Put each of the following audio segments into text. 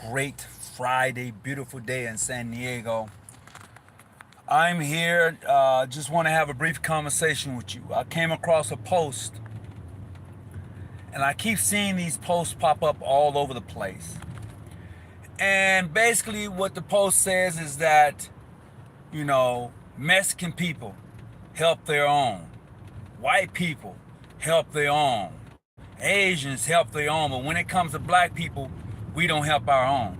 great Friday, beautiful day in San Diego. I'm here, just want to have a brief conversation with you. I came across a post, and I keep seeing these posts pop up all over the place. And basically, what the post says is that, Mexican people help their own, white people help their own, Asians help their own, but when it comes to black people, we don't help our own.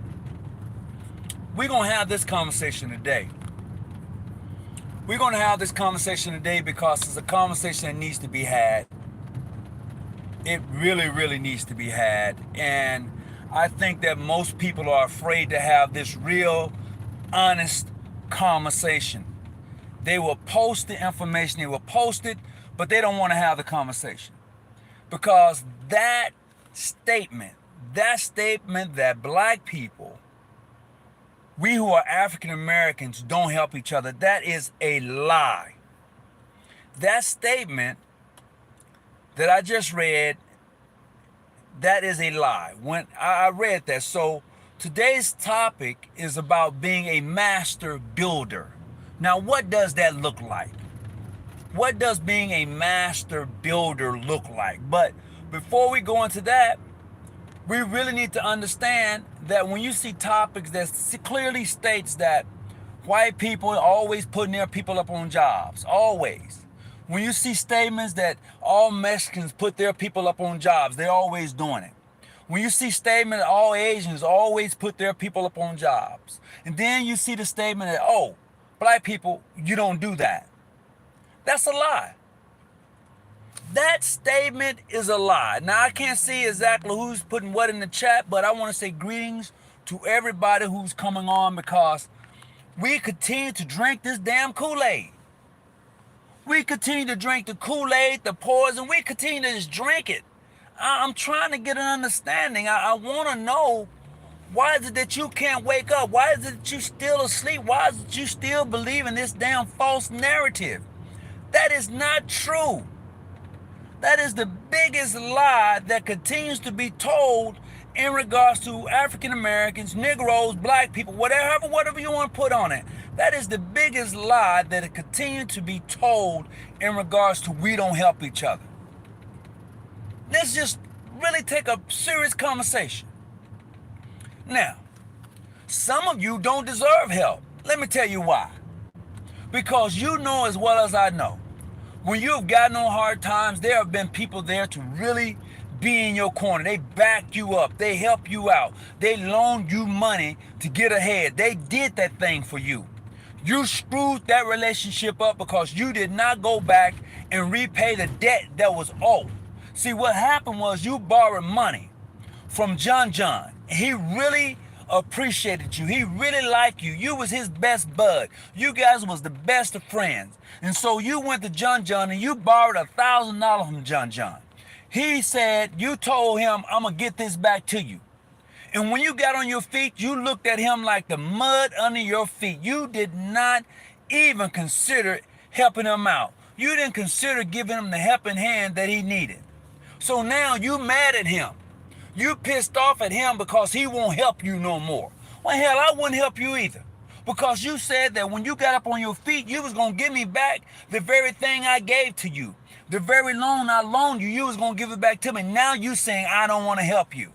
We're going to have this conversation today. We're going to have this conversation today because it's a conversation that needs to be had. It really, really needs to be had. And I think that most people are afraid to have this real, honest conversation. They will post the information, they will post it, but they don't want to have the conversation. Because that statement that black people, we who are African Americans, don't help each other, that is a lie. That statement that I just read, that is a lie. When I read that, so today's topic is about being a master builder. Now, what does that look like? What does being a master builder look like? But before we go into that, we really need to understand that when you see topics that clearly states that white people are always putting their people up on jobs, always. When you see statements that all Mexicans put their people up on jobs, they're always doing it. When you see statement that all Asians always put their people up on jobs. And then you see the statement that, oh, black people, you don't do that. That's a lie. That statement is a lie. Now, I can't see exactly who's putting what in the chat, but I want to say greetings to everybody who's coming on because we continue to drink this damn Kool-Aid. We continue to drink the Kool-Aid, the poison. We continue to just drink it. I'm trying to get an understanding. I want to know, why is it that you can't wake up? Why is it that you still asleep? Why is it you still believe in this damn false narrative? That is not true. That is the biggest lie that continues to be told in regards to African Americans, Negroes, black people, whatever you want to put on it. That is the biggest lie that continues to be told in regards to we don't help each other. Let's just really take a serious conversation. Now, some of you don't deserve help. Let me tell you why. Because you know as well as I know, when you've gotten on hard times, there have been people there to really be in your corner. They back you up. They help you out. They loaned you money to get ahead. They did that thing for you. You screwed that relationship up because you did not go back and repay the debt that was owed. See, what happened was you borrowed money from John. He really appreciated you. He really liked you. You was his best bud. You guys was the best of friends. And so you went to John and you borrowed $1,000 from John. He said, you told him, I'm going to get this back to you. And when you got on your feet, you looked at him like the mud under your feet. You did not even consider helping him out. You didn't consider giving him the helping hand that he needed. So now you mad at him. You pissed off at him because he won't help you no more. Well, hell, I wouldn't help you either. Because you said that when you got up on your feet, you was going to give me back the very thing I gave to you. The very loan I loaned you, you was going to give it back to me. Now you saying I don't want to help you.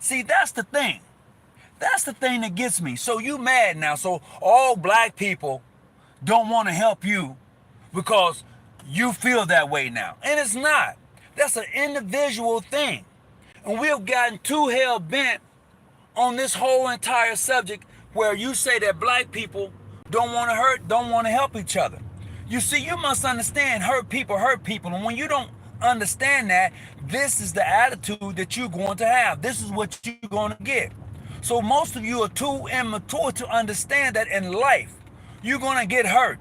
See, that's the thing. That's the thing that gets me. So you mad now. So all black people don't want to help you because you feel that way now. And it's not. That's an individual thing. And we have gotten too hell bent on this whole entire subject where you say that black people don't want to help each other. You see, you must understand hurt people. And when you don't understand that, this is the attitude that you're going to have. This is what you're going to get. So most of you are too immature to understand that in life, you're going to get hurt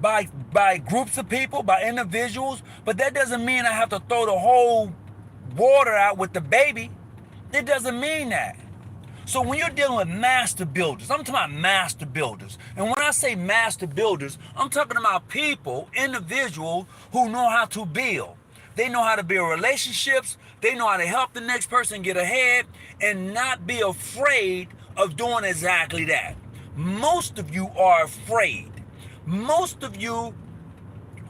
by groups of people, by individuals. But that doesn't mean I have to throw the whole water out with the baby. It doesn't mean that. So when you're dealing with master builders, I'm talking about master builders. And when I say master builders, I'm talking about people, individuals who know how to build. They know how to build relationships. They know how to help the next person get ahead and not be afraid of doing exactly that. Most of you are afraid. Most of you,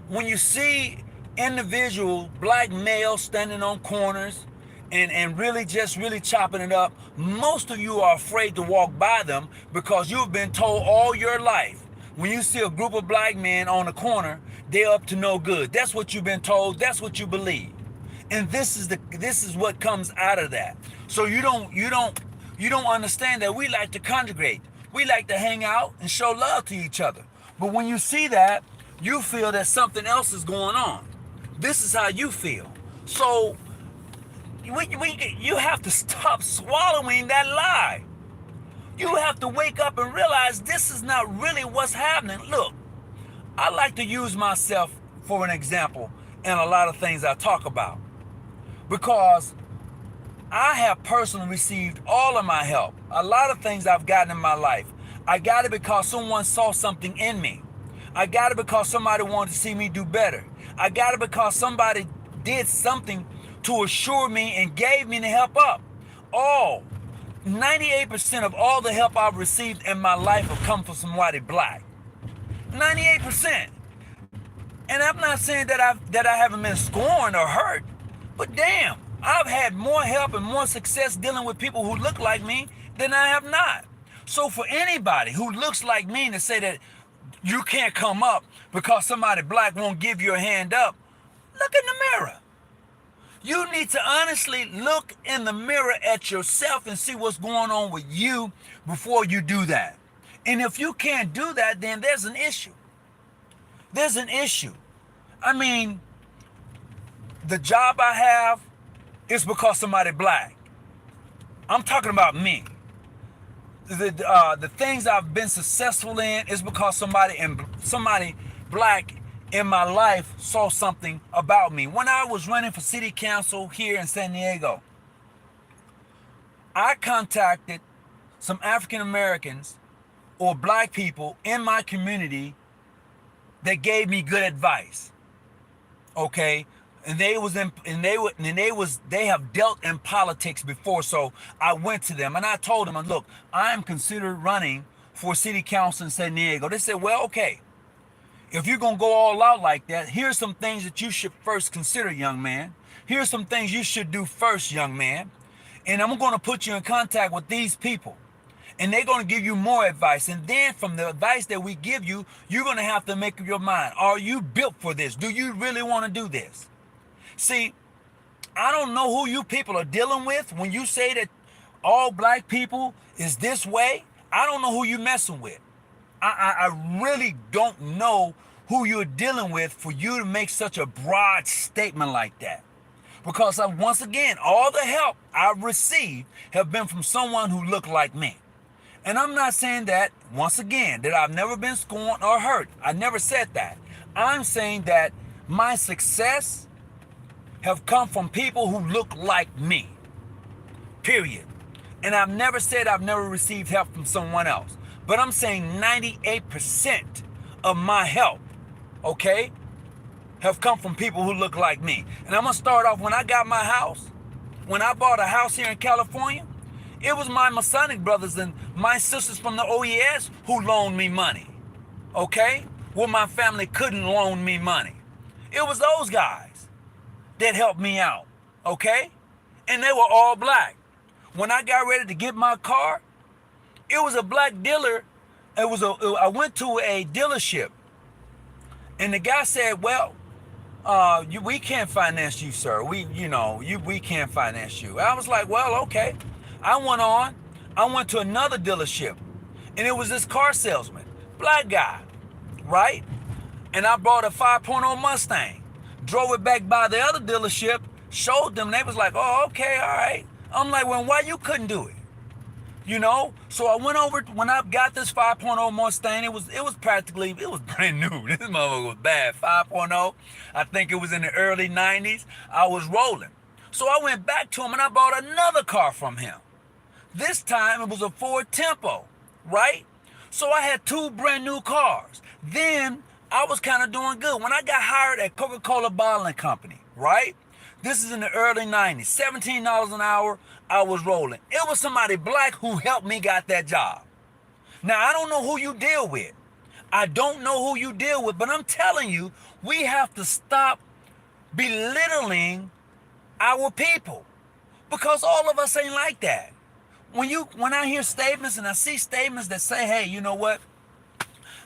when you see individual black males standing on corners and really just really chopping it up, most of you are afraid to walk by them because you've been told all your life when you see a group of black men on the corner, they're up to no good. That's what you've been told. That's what you believe. And this is what comes out of that. So you don't understand that we like to congregate. We like to hang out and show love to each other. But when you see that, you feel that something else is going on. This is how you feel. So you have to stop swallowing that lie. You have to wake up and realize this is not really what's happening. Look, I like to use myself for an example in a lot of things I talk about, because I have personally received all of my help. A lot of things I've gotten in my life, I got it because someone saw something in me. I got it because somebody wanted to see me do better. I got it because somebody did something to assure me and gave me the help up. 98% of all the help I've received in my life have come from somebody black. 98%. And I'm not saying that I haven't been scorned or hurt, but damn, I've had more help and more success dealing with people who look like me than I have not. So for anybody who looks like me to say that you can't come up because somebody black won't give you a hand up, look in the mirror. You need to honestly look in the mirror at yourself and see what's going on with you before you do that. And if you can't do that, then there's an issue. There's an issue. I mean, the job I have is because somebody black. I'm talking about me. The things I've been successful in is because somebody black in my life saw something about me. When I was running for city council here in San Diego, I contacted some African Americans or black people in my community that gave me good advice. Okay? And they have dealt in politics before, so I went to them and I told them, look, I'm considered running for city council in San Diego. They said, well, okay, if you're gonna go all out like that, here's some things that you should first consider, young man. Here's some things you should do first, young man. And I'm gonna put you in contact with these people. And they're gonna give you more advice. And then from the advice that we give you, you're gonna have to make up your mind. Are you built for this? Do you really wanna do this? See, I don't know who you people are dealing with when you say that all black people is this way. I don't know who you're messing with. I really don't know who you're dealing with for you to make such a broad statement like that. Because once again, all the help I've received have been from someone who looked like me. And I'm not saying that, once again, that I've never been scorned or hurt. I never said that. I'm saying that my success have come from people who look like me. Period. And I've never said I've never received help from someone else. But I'm saying 98% of my help, okay, have come from people who look like me. And I'm going to start off when I got my house. When I bought a house here in California, it was my Masonic brothers and my sisters from the OES who loaned me money, okay? Well, my family couldn't loan me money. It was those guys that helped me out, okay? And they were all black. When I got ready to get my car, it was a black dealer. I went to a dealership, and the guy said, "Well, we can't finance you, sir. We can't finance you." I was like, "Well, okay." I went to another dealership, and it was this car salesman, black guy, right? And I bought a 5.0 Mustang, drove it back by the other dealership, showed them. They was like, "Oh, okay, all right." I'm like, "Well, why you couldn't do it?" You know, so I went over, when I got this 5.0 Mustang, it was brand new. This motherfucker was bad. 5.0, I think it was in the early 90s. I was rolling. So I went back to him and I bought another car from him. This time it was a Ford Tempo, right? So I had two brand new cars. Then I was kind of doing good. When I got hired at Coca-Cola Bottling Company, right? This is in the early 90s. $17 an hour, I was rolling. It was somebody black who helped me got that job. Now, I don't know who you deal with. I don't know who you deal with, but I'm telling you, we have to stop belittling our people, because all of us ain't like that. When I hear statements and I see statements that say, hey, you know what?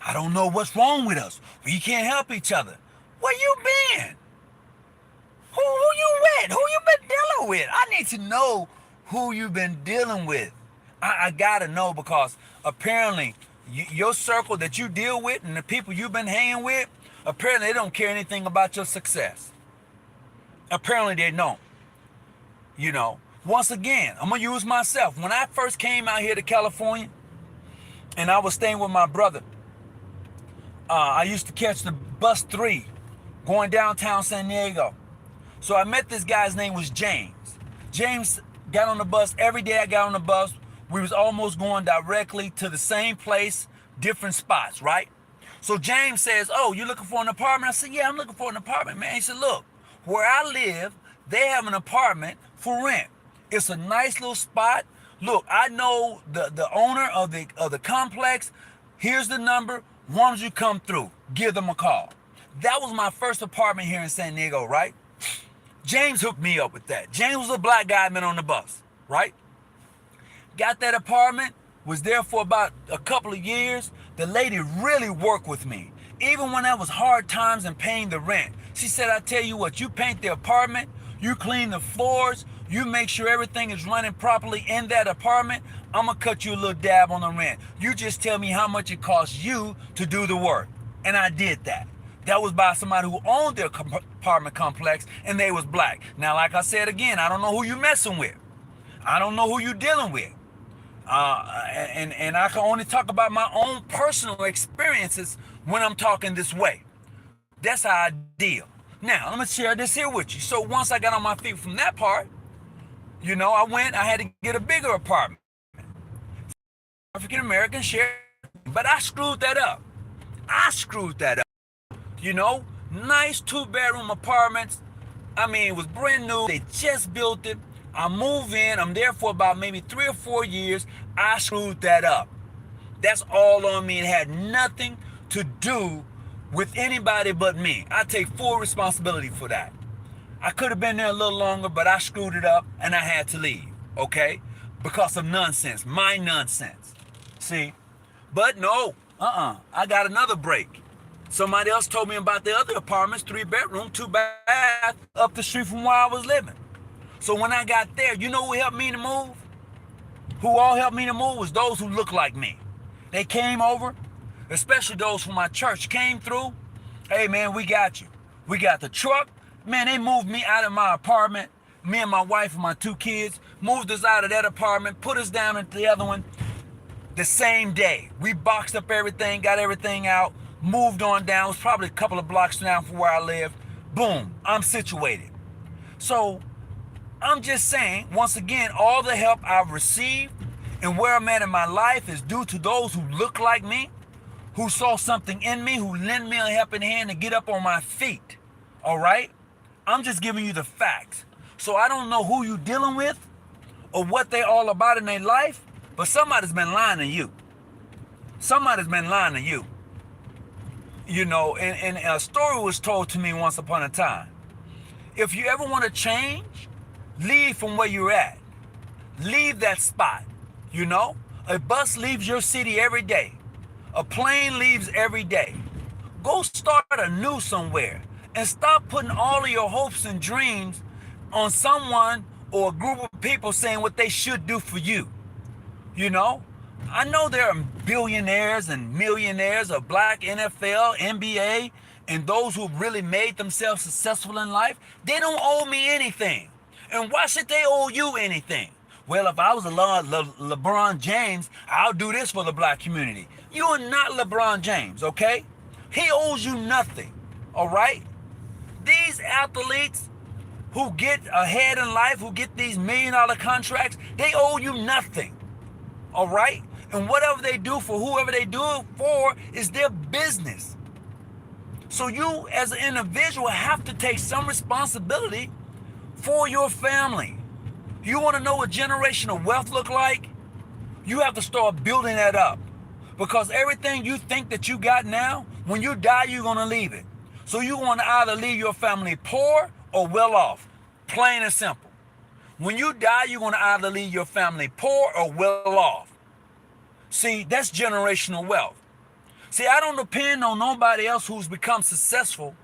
I don't know what's wrong with us. We can't help each other. Where you been? Who you with? Who you been dealing with? I need to know who you've been dealing with. I gotta know, because apparently your circle that you deal with and the people you've been hanging with, apparently they don't care anything about your success. Apparently they don't. You know, once again, I'm gonna use myself. When I first came out here to California and I was staying with my brother, I used to catch the bus 3 going downtown San Diego. So I met this guy's name was James. James got on the bus every day. I got on the bus. We was almost going directly to the same place, different spots, right? So James says, oh, you looking for an apartment? I said, yeah, I'm looking for an apartment, man. He said, look, where I live, they have an apartment for rent. It's a nice little spot. Look, I know the owner of the complex. Here's the number. Why don't you come through? Give them a call. That was my first apartment here in San Diego, right? James hooked me up with that. James was a black guy, man, on the bus, right? Got that apartment, was there for about a couple of years. The lady really worked with me. Even when there was hard times in paying the rent. She said, I tell you what, you paint the apartment, you clean the floors, you make sure everything is running properly in that apartment, I'm gonna cut you a little dab on the rent. You just tell me how much it costs you to do the work. And I did that. That was by somebody who owned their apartment complex, and they was black. Now, like I said again, I don't know who you messing with. I don't know who you dealing with. And I can only talk about my own personal experiences when I'm talking this way. That's how I deal. Now, I'm gonna share this here with you. So once I got on my feet from that part, you know, I had to get a bigger apartment. African American share, but I screwed that up. You know, nice 2-bedroom apartments. I mean, it was brand new. They just built it. I move in. I'm there for about maybe 3 or 4 years. I screwed that up. That's all on me. It had nothing to do with anybody but me. I take full responsibility for that. I could have been there a little longer, but I screwed it up and I had to leave, okay? Because of nonsense, my nonsense. See? But no, I got another break. Somebody else told me about the other apartments, 3-bedroom, 2-bath, up the street from where I was living. So when I got there, you know who helped me to move? Who all helped me to move was those who look like me. They came over, especially those from my church came through. Hey man, we got you. We got the truck. Man, they moved me out of my apartment. Me and my wife and my 2 kids moved us out of that apartment, put us down into the other one the same day. We boxed up everything, got everything out, moved on down. It was probably a couple of blocks down from where I live. Boom, I'm situated. So I'm just saying, once again, all the help I've received and where I'm at in my life is due to those who look like me, who saw something in me, who lent me a helping hand to get up on my feet. All right? I'm just giving you the facts. So I don't know who you dealing with or what they all about in their life, but somebody's been lying to you. Somebody's been lying to you. You know, and a story was told to me once upon a time. If you ever want to change, leave from where you're at. Leave that spot. You know, a bus leaves your city every day. A plane leaves every day. Go start anew somewhere and stop putting all of your hopes and dreams on someone or a group of people saying what they should do for you. You know, I know there are billionaires and millionaires of black NFL, NBA, and those who really made themselves successful in life. They don't owe me anything. And why should they owe you anything? Well, if I was LeBron James, I'll do this for the black community. You are not LeBron James, okay? He owes you nothing, all right? These athletes who get ahead in life, who get these $1 million contracts, they owe you nothing, all right? And whatever they do for whoever they do it for is their business. So you as an individual have to take some responsibility for your family. You want to know what generational wealth look like? You have to start building that up. Because everything you think that you got now, when you die, you're going to leave it. So you want to either leave your family poor or well off. Plain and simple. When you die, you're going to either leave your family poor or well off. See, that's generational wealth. See, I don't depend on nobody else who's become successful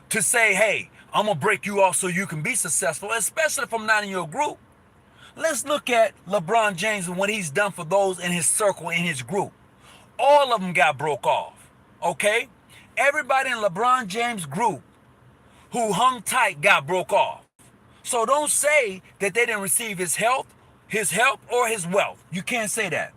to say, hey, I'm going to break you off so you can be successful, especially if I'm not in your group. Let's look at LeBron James and what he's done for those in his circle, in his group. All of them got broke off, okay? Everybody in LeBron James' group who hung tight got broke off. So don't say that they didn't receive his help, or his wealth. You can't say that,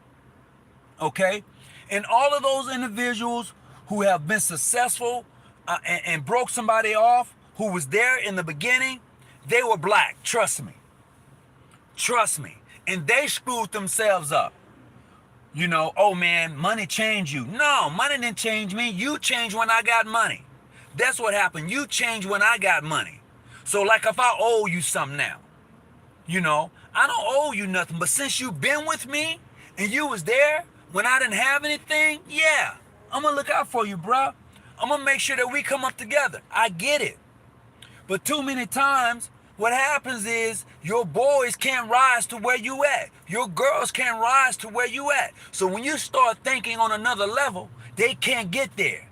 okay? And all of those individuals who have been successful and broke somebody off, who was there in the beginning, they were black, trust me. Trust me. And they screwed themselves up. You know, oh man, money changed you. No, money didn't change me. You changed when I got money. That's what happened. You changed when I got money. So like if I owe you something now, you know, I don't owe you nothing. But since you've been with me and you was there when I didn't have anything, yeah, I'm going to look out for you, bro. I'm going to make sure that we come up together. I get it. But too many times, what happens is your boys can't rise to where you at. Your girls can't rise to where you at. So when you start thinking on another level, they can't get there.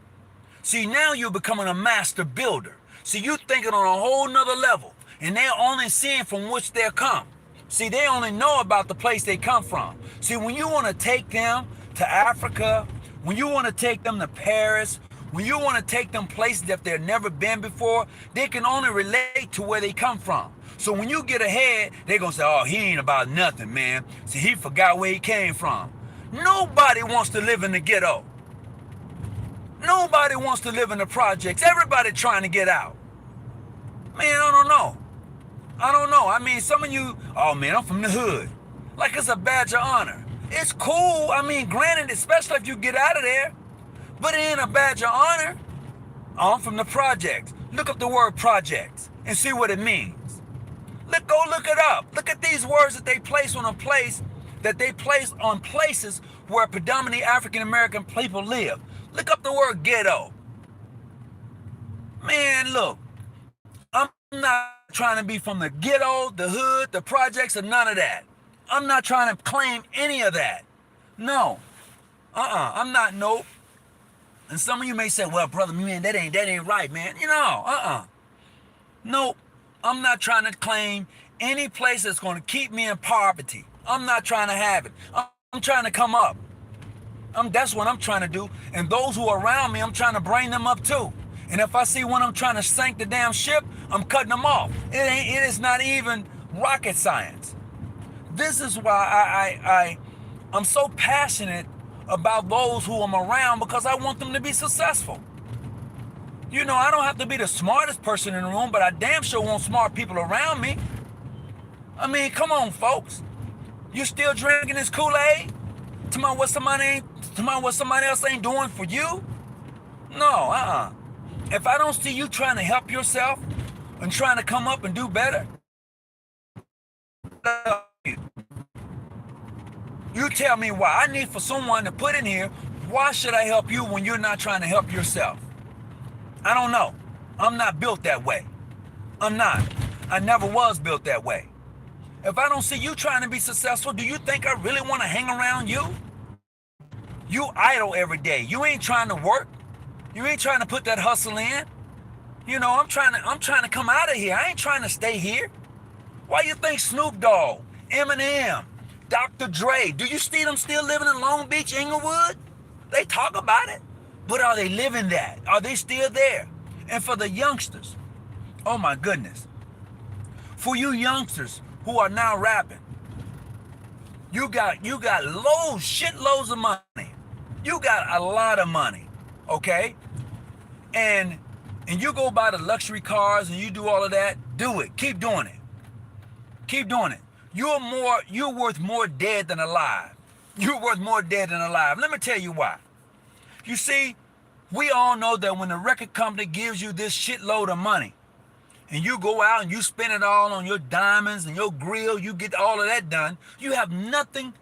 See, now you're becoming a master builder. See, you're thinking on a whole nother level. And they're only seeing from which they're come. See, they only know about the place they come from. See, when you want to take them to Africa, when you want to take them to Paris, when you want to take them places that they've never been before, they can only relate to where they come from. So when you get ahead, they're going to say, oh, he ain't about nothing, man. See, he forgot where he came from. Nobody wants to live in the ghetto. Nobody wants to live in the projects. Everybody trying to get out. Man, I don't know. I mean, some of you, oh man, I'm from the hood. Like it's a badge of honor. It's cool. I mean, granted, especially if you get out of there. But it ain't a badge of honor. I'm from the projects. Look up the word projects and see what it means. Go look it up. Look at these words that they place on places where predominantly African American people live. Look up the word ghetto. Man, look. I'm not trying to be from the ghetto, the hood, the projects, or none of that. I'm not trying to claim any of that. No. I'm not, nope. And some of you may say, well, brother, man, that ain't right, man. You know, Nope. I'm not trying to claim any place that's going to keep me in poverty. I'm not trying to have it. I'm trying to come up. That's what I'm trying to do. And those who are around me, I'm trying to bring them up too. And if I see one I'm trying to sink the damn ship, I'm cutting them off. It is not even rocket science. This is why I'm so passionate about those who I'm around, because I want them to be successful. You know, I don't have to be the smartest person in the room, but I damn sure want smart people around me. I mean, come on, folks. You still drinking this Kool-Aid? Tell me what somebody else ain't doing for you? No, If I don't see you trying to help yourself and trying to come up and do better, you tell me why. I need for someone to put in here, why should I help you when you're not trying to help yourself? I don't know. I'm not built that way. I'm not. I never was built that way. If I don't see you trying to be successful, do you think I really want to hang around you? You idle every day. You ain't trying to work. You ain't trying to put that hustle in. You know, I'm trying to come out of here. I ain't trying to stay here. Why you think Snoop Dogg, Eminem, Dr. Dre, do you see them still living in Long Beach, Inglewood? They talk about it, but are they living that? Are they still there? And for the youngsters, oh my goodness, for you youngsters who are now rapping, you got shitloads of money. You got a lot of money, okay? And you go buy the luxury cars and you do all of that. Do it. Keep doing it. Keep doing it. You're worth more dead than alive. You're worth more dead than alive. Let me tell you why. You see, we all know that when the record company gives you this shitload of money, and you go out and you spend it all on your diamonds and your grill, you get all of that done, you have nothing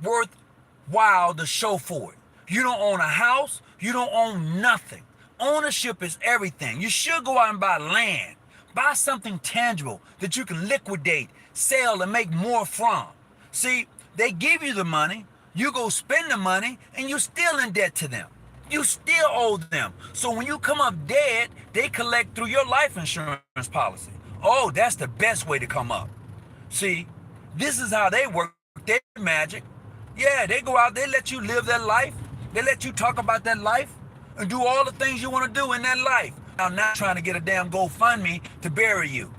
worthwhile to show for it. You don't own a house, you don't own nothing. Ownership is everything. You should go out and buy land. Buy something tangible that you can liquidate, sell, and make more from. See, they give you the money, you go spend the money, and you're still in debt to them. You still owe them. So when you come up dead, they collect through your life insurance policy. Oh, that's the best way to come up. See, this is how they work their magic. Yeah, they go out, they let you live that life. They let you talk about that life and do all the things you want to do in that life. I'm not trying to get a damn GoFundMe to bury you.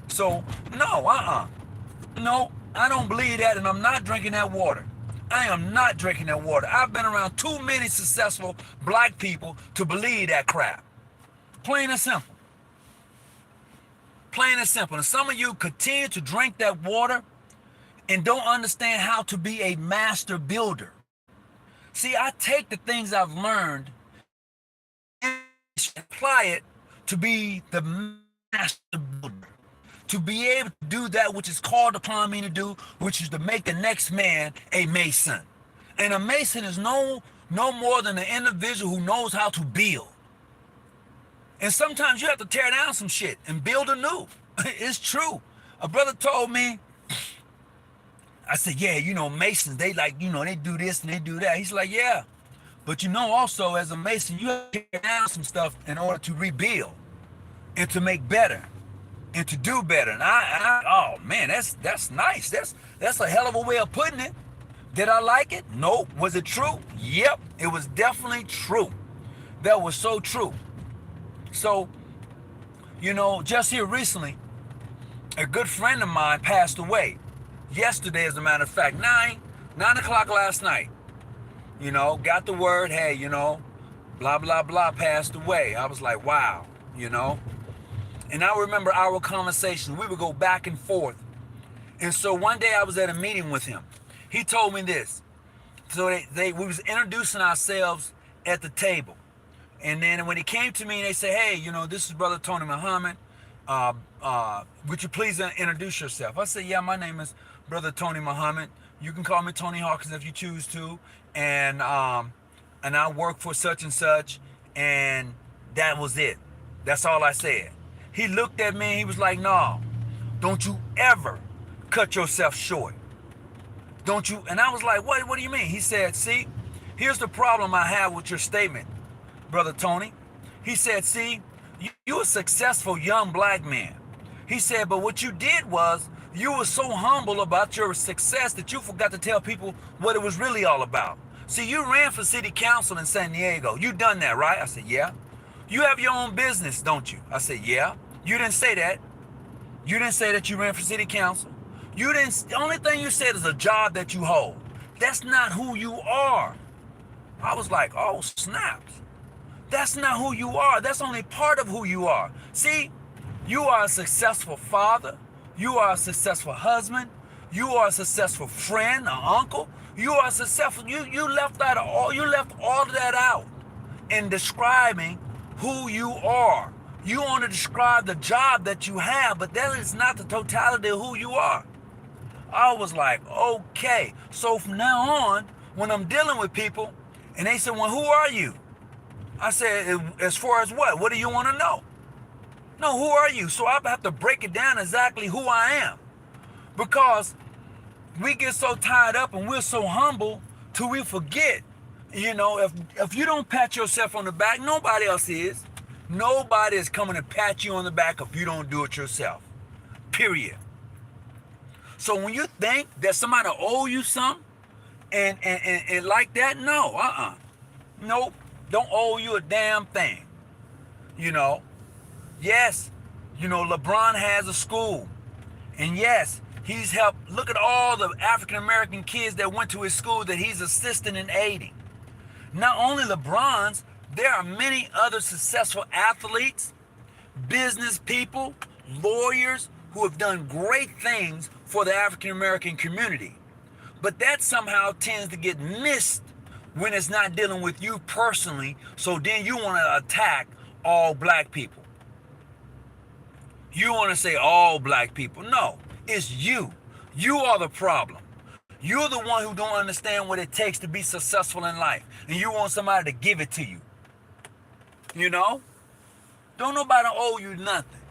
So, no, no, I don't believe that, and I'm not drinking that water. I am not drinking that water. I've been around too many successful black people to believe that crap. Plain and simple. Plain and simple. And some of you continue to drink that water and don't understand how to be a master builder. See, I take the things I've learned and apply it to be the master builder. To be able to do that which is called upon me to do, which is to make the next man a mason. And a mason is no more than an individual who knows how to build. And sometimes you have to tear down some shit and build anew. It's true. A brother told me, I said, yeah, masons, they they do this and they do that. He's like, yeah. But also as a mason, you have to tear down some stuff in order to rebuild and to make better. And to do better. And oh man, that's nice. That's a hell of a way of putting it. Did I like it? Nope. Was it true? Yep, it was definitely true. That was so true. So, just here recently, a good friend of mine passed away. Yesterday, as a matter of fact, 9 o'clock last night. Got the word, hey, blah, blah, blah, passed away. I was like, wow, And I remember our conversation. We would go back and forth. And so one day I was at a meeting with him. He told me this. So we was introducing ourselves at the table. And then when he came to me and they said, hey, this is Brother Tony Muhammad. Would you please introduce yourself? I said, yeah, my name is Brother Tony Muhammad. You can call me Tony Hawkins if you choose to. And I work for such and such. And that was it. That's all I said. He looked at me and he was like, no, don't you ever cut yourself short. Don't you? And I was like, what do you mean? He said, see, here's the problem I have with your statement, Brother Tony. He said, see, you're a successful young black man. He said, but what you did was you were so humble about your success that you forgot to tell people what it was really all about. See, you ran for city council in San Diego. You done that, right? I said, yeah. You have your own business, don't you? I said, yeah. You didn't say that. You didn't say that you ran for city council. The only thing you said is a job that you hold. That's not who you are. I was like, oh, snaps. That's not who you are. That's only part of who you are. See, you are a successful father. You are a successful husband. You are a successful friend, an uncle. You are successful. You left all of that out in describing who you are. You want to describe the job that you have, but that is not the totality of who you are. I was like, okay. So from now on, when I'm dealing with people, and they say, well, who are you? I said, as far as what? What do you want to know? No, who are you? So I have to break it down exactly who I am. Because we get so tied up and we're so humble till we forget. If you don't pat yourself on the back, nobody else is. Nobody is coming to pat you on the back if you don't do it yourself. Period. So when you think that somebody owe you something and like that, no, nope, don't owe you a damn thing. Yes, LeBron has a school. And yes, he's helped. Look at all the African American kids that went to his school that he's assisting and aiding. Not only LeBron's, there are many other successful athletes, business people, lawyers who have done great things for the African American community. But that somehow tends to get missed when it's not dealing with you personally. So then you want to attack all black people. You want to say all black people. No, it's you. You are the problem. You're the one who don't understand what it takes to be successful in life. And you want somebody to give it to you. You know? Don't nobody owe you nothing.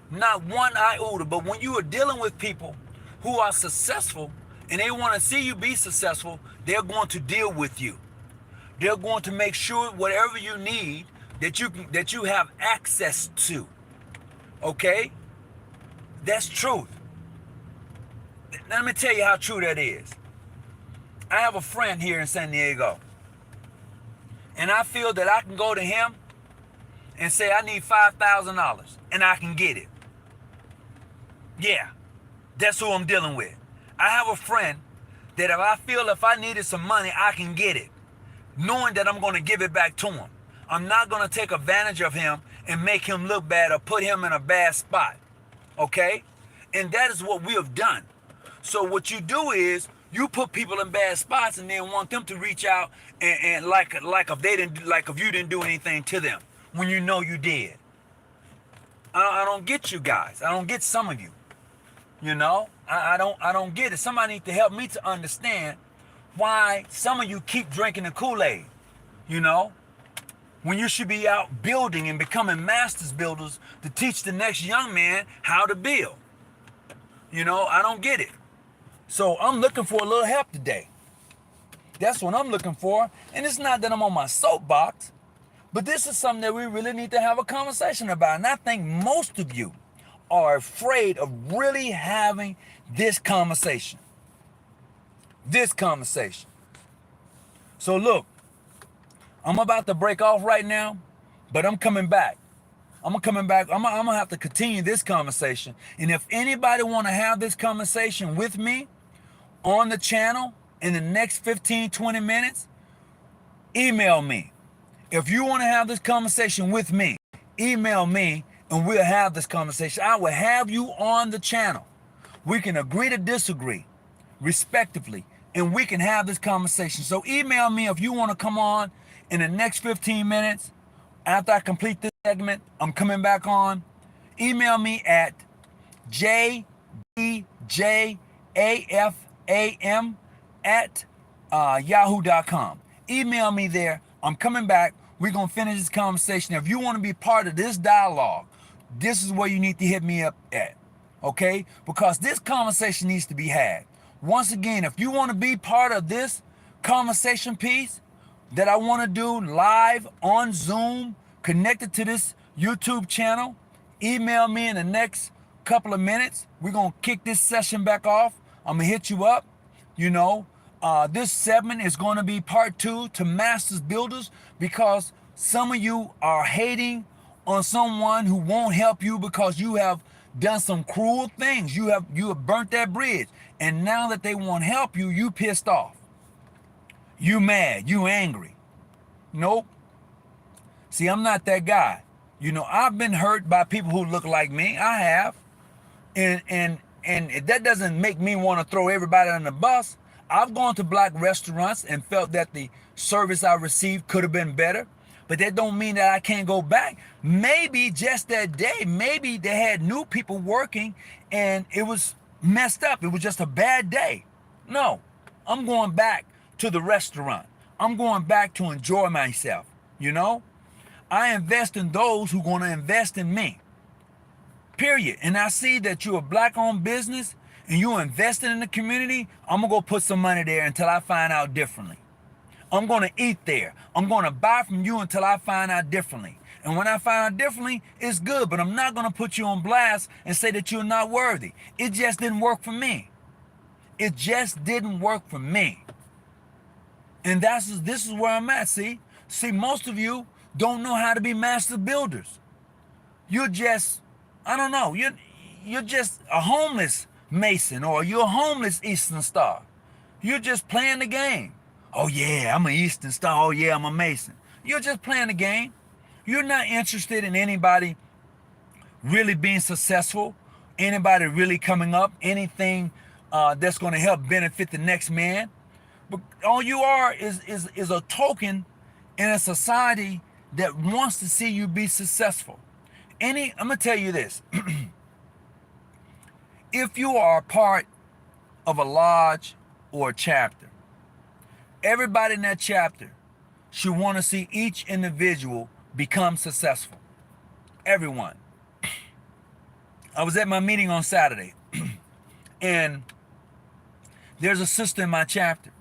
Not one iota. But when you are dealing with people who are successful and they want to see you be successful, they're going to deal with you. They're going to make sure whatever you need that you have access to. Okay? That's truth. Let me tell you how true that is. I have a friend here in San Diego, and I feel that I can go to him and say I need $5,000 and I can get it. Yeah, that's who I'm dealing with. I have a friend that if I needed some money, I can get it, knowing that I'm going to give it back to him. I'm not going to take advantage of him and make him look bad or put him in a bad spot. Okay? And that is what we have done. So what you do is you put people in bad spots and then want them to reach out and like if you didn't do anything to them when you know you did. I don't get you guys. I don't get some of you. You know? I don't get it. Somebody needs to help me to understand why some of you keep drinking the Kool-Aid. You know? When you should be out building and becoming masters builders to teach the next young man how to build. You know, I don't get it. So I'm looking for a little help today. That's what I'm looking for. And it's not that I'm on my soapbox, but this is something that we really need to have a conversation about. And I think most of you are afraid of really having this conversation. This conversation. So look, I'm about to break off right now, but I'm coming back. I'm going to have to continue this conversation. And if anybody want to have this conversation with me on the channel in the next 15, 20 minutes, email me. If you want to have this conversation with me, email me and we'll have this conversation. I will have you on the channel. We can agree to disagree respectively, and we can have this conversation. So email me if you want to come on in the next 15 minutes. After I complete this segment, I'm coming back on. Email me at jdjafam@yahoo.com. Email me there. I'm coming back. We're going to finish this conversation. If you want to be part of this dialogue, this is where you need to hit me up at. Okay? Because this conversation needs to be had. Once again, if you want to be part of this conversation piece that I want to do live on Zoom, connected to this YouTube channel, email me in the next couple of minutes. We're going to kick this session back off. I'm going to hit you up. You know, this segment is going to be part 2 to Masters Builders, because some of you are hating on someone who won't help you because you have done some cruel things. You have burnt that bridge. And now that they won't help you, you pissed off. You mad, you angry. Nope. See, I'm not that guy. You know, I've been hurt by people who look like me. I have. And that doesn't make me want to throw everybody on the bus. I've gone to black restaurants and felt that the service I received could have been better. But that don't mean that I can't go back. Maybe just that day, maybe they had new people working and it was messed up. It was just a bad day. No, I'm going back to the restaurant. I'm going back to enjoy myself, you know? I invest in those who are going to invest in me, period. And I see that you're a black-owned business and you're investing in the community, I'm going to go put some money there until I find out differently. I'm going to eat there. I'm going to buy from you until I find out differently. And when I find out differently, it's good, but I'm not going to put you on blast and say that you're not worthy. It just didn't work for me. It just didn't work for me. And this is where I'm at, see? See, most of you don't know how to be master builders. You're just, I don't know, you're just a homeless Mason, or you're a homeless Eastern Star. You're just playing the game. Oh yeah, I'm an Eastern Star. Oh yeah, I'm a Mason. You're just playing the game. You're not interested in anybody really being successful, anybody really coming up, anything that's going to help benefit the next man. But all you are is a token in a society that wants to see you be successful. I'm gonna tell you this. If you are a part of a lodge or a chapter, everybody in that chapter should want to see each individual become successful. Everyone. I was at my meeting on Saturday, and there's a sister in my chapter.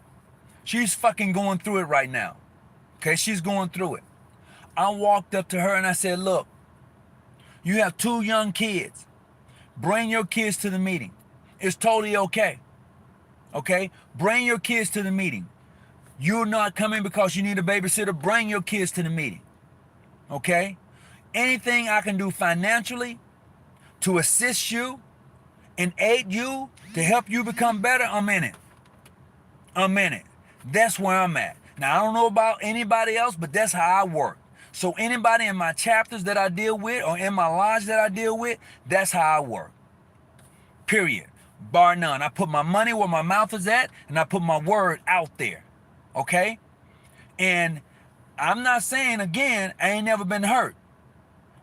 She's fucking going through it right now. Okay, she's going through it. I walked up to her and I said, look, you have 2 young kids. Bring your kids to the meeting. It's totally okay. Okay? Bring your kids to the meeting. You're not coming because you need a babysitter. Bring your kids to the meeting. Okay? Anything I can do financially to assist you and aid you to help you become better, I'm in it. I'm in it. That's where I'm at. Now, I don't know about anybody else, but that's how I work. So anybody in my chapters that I deal with or in my lodge that I deal with, that's how I work. Period. Bar none. I put my money where my mouth is at, and I put my word out there. Okay? And I'm not saying, again, I ain't never been hurt.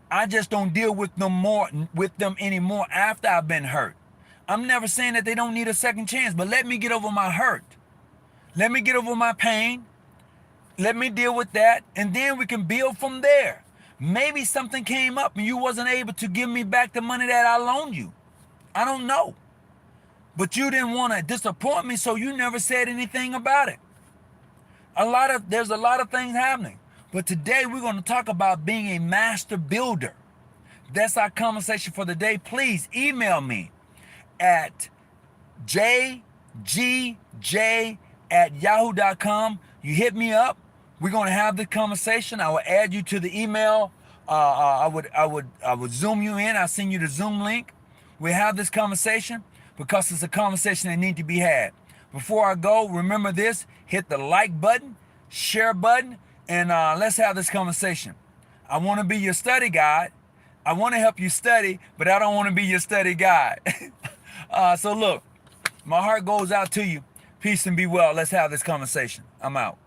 I just don't deal with them anymore after I've been hurt. I'm never saying that they don't need a second chance, but let me get over my hurt. Let me get over my pain. Let me deal with that, and then we can build from there. Maybe something came up and you wasn't able to give me back the money that I loaned you. I don't know. But you didn't want to disappoint me, so you never said anything about it. There's a lot of things happening. But today we're going to talk about being a master builder. That's our conversation for the day. Please email me at jgj@yahoo.com. You hit me up. We're going to have the conversation. I will add you to the email. I would Zoom you in. I'll send you the Zoom link. We'll have this conversation because it's a conversation that needs to be had. Before I go, remember this. Hit the like button, share button, and let's have this conversation. I want to be your study guide. I want to help you study, but I don't want to be your study guide. So look, my heart goes out to you. Peace and be well. Let's have this conversation. I'm out.